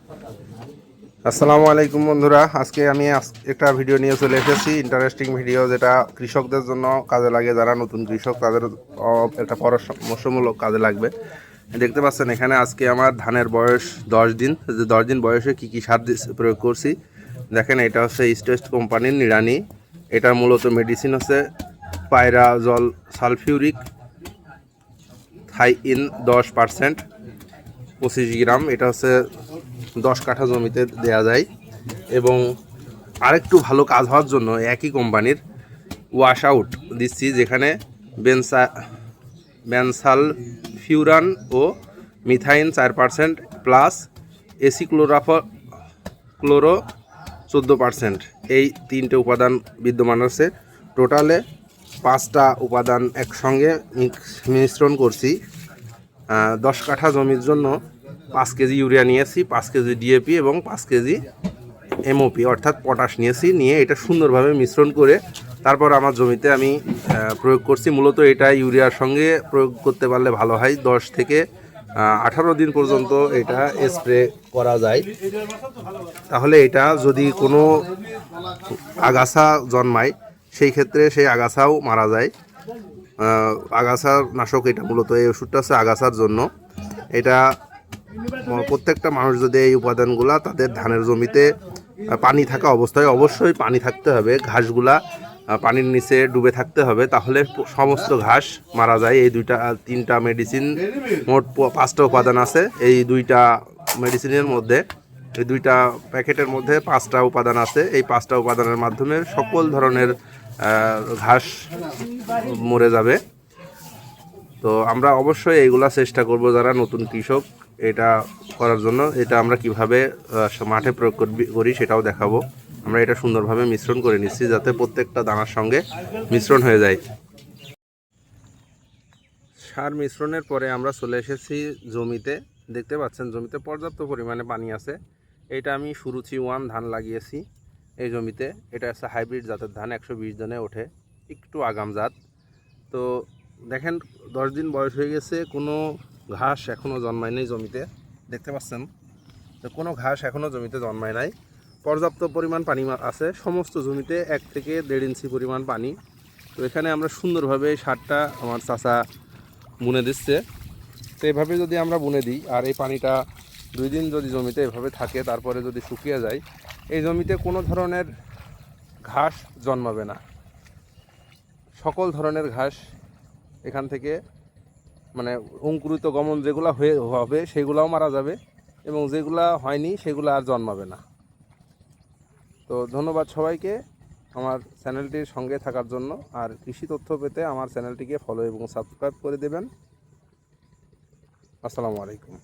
আসসালামু আলাইকুম বন্ধুরা, আজকে আমি একটা ভিডিও নিয়ে চলে এসেছি। ইন্টারেস্টিং ভিডিও, যেটা কৃষকদের জন্য কাজে লাগে। যারা নতুন কৃষক তাদের একটা পরামর্শমূলক কাজে লাগবে। দেখতে পাচ্ছেন এখানে আজকে আমার ধানের বয়স 10 দিন। যে 10 দিন বয়সে কী কী সার প্রয়োগ করছি দেখেন। এটা হচ্ছে ইস্টেস্ট কোম্পানির নিড়ানি। এটার মূলত মেডিসিন হচ্ছে পায়রাজল সালফিউরিক থাইইন 10%, 25 গ্রাম। এটা হচ্ছে 10 কাঠা জমিতে দেয়া যায়। এবং আরেকটু ভালো কাজ হওয়ার জন্য একই কোম্পানির ওয়াশ আউট দিচ্ছি, যেখানে বেনসাল ফিউরান ও মিথাইন 4% প্লাস এসি ক্লোরো 14%, এই 3টে উপাদান বিদ্যমান আছে। টোটালে 5টা উপাদান একসঙ্গে মিশ্রণ করছি। 10 কাঠা জমির জন্য 5 কেজি ইউরিয়া নিয়েছি, 5 কেজি ডিএপি এবং 5 কেজি এমওপি অর্থাৎ পটাশ নিয়ে এটা সুন্দরভাবে মিশ্রণ করে তারপর আমার জমিতে আমি প্রয়োগ করছি। মূলত এটা ইউরিয়ার সঙ্গে প্রয়োগ করতে পারলে ভালো হয়। 10 থেকে 18 দিন পর্যন্ত এটা স্প্রে করা যায়। তাহলে এটা যদি কোনো আগাছা জন্মায় সেই ক্ষেত্রে সেই আগাছাও মারা যায়। আগাছার নাশক এটা, মূলত এই ওষুধটা হচ্ছে আগাছার জন্য। এটা প্রত্যেকটা মানুষ যদি এই উপাদানগুলা তাদের ধানের জমিতে পানি থাকা অবস্থায়, অবশ্যই পানি থাকতে হবে, ঘাসগুলা পানির নিচে ডুবে থাকতে হবে, তাহলে সমস্ত ঘাস মারা যায়। এই 3টা মেডিসিন, মোট 5টা উপাদান আছে এই 2টা মেডিসিনের মধ্যে। এই 2টা প্যাকেটের মধ্যে 5টা উপাদান আছে। এই 5টা উপাদানের মাধ্যমে সকল ধরনের ঘাস মরে যাবে। তো আমরা অবশ্যই এইগুলা চেষ্টা করব যারা নতুন কৃষক এটা করার জন্য। এটা আমরা কিভাবে মাঠে প্রয়োগ করি সেটাও দেখাবো। আমরা এটা সুন্দরভাবে মিশ্রণ করে নিচ্ছি যাতে প্রত্যেকটা দানার সঙ্গে মিশ্রণ হয়ে যায়। সার মিশ্রণের পরে আমরা চলে এসেছি জমিতে। দেখতে পাচ্ছেন জমিতে পর্যাপ্ত পরিমাণে পানি আছে। এটা আমি সুরুচি 1 ধান লাগিয়েছি এই জমিতে। এটা হচ্ছে হাইব্রিড জাতের ধান, 120 দিনে ওঠে, একটু আগাম জাত। তো দেখেন 10 দিন বয়স হয়ে গেছে, কোনো ঘাস এখনও জন্মায় নাই জমিতে। দেখতে পাচ্ছেন তো কোনো ঘাস এখনও জমিতে জন্মায় নাই। পর্যাপ্ত পরিমাণ পানি আছে সমস্ত জমিতে, 1 থেকে 1.5 ইঞ্চি পরিমাণ পানি। তো এখানে আমরা সুন্দরভাবে সারটা আমার চাচা বুনে দিচ্ছে। তো এভাবে যদি আমরা বুনে দিই আর এই পানিটা 2 দিন যদি জমিতে এভাবে থাকে, তারপরে যদি শুকিয়ে যায়, এই জমিতে কোনো ধরনের ঘাস জন্মাবে না। সকল ধরনের ঘাস এখান থেকে মানে অঙ্কুরিত গমন যেগুলো হবে সেগুলোও মারা যাবে, এবং যেগুলো হয়নি সেগুলো আর জন্মাবে না। তো ধন্যবাদ সবাইকে আমার চ্যানেলটির সঙ্গে থাকার জন্য। আর কৃষি তথ্য পেতে আমার চ্যানেলটিকে ফলো এবং সাবস্ক্রাইব করে দেবেন। আসসালামু আলাইকুম।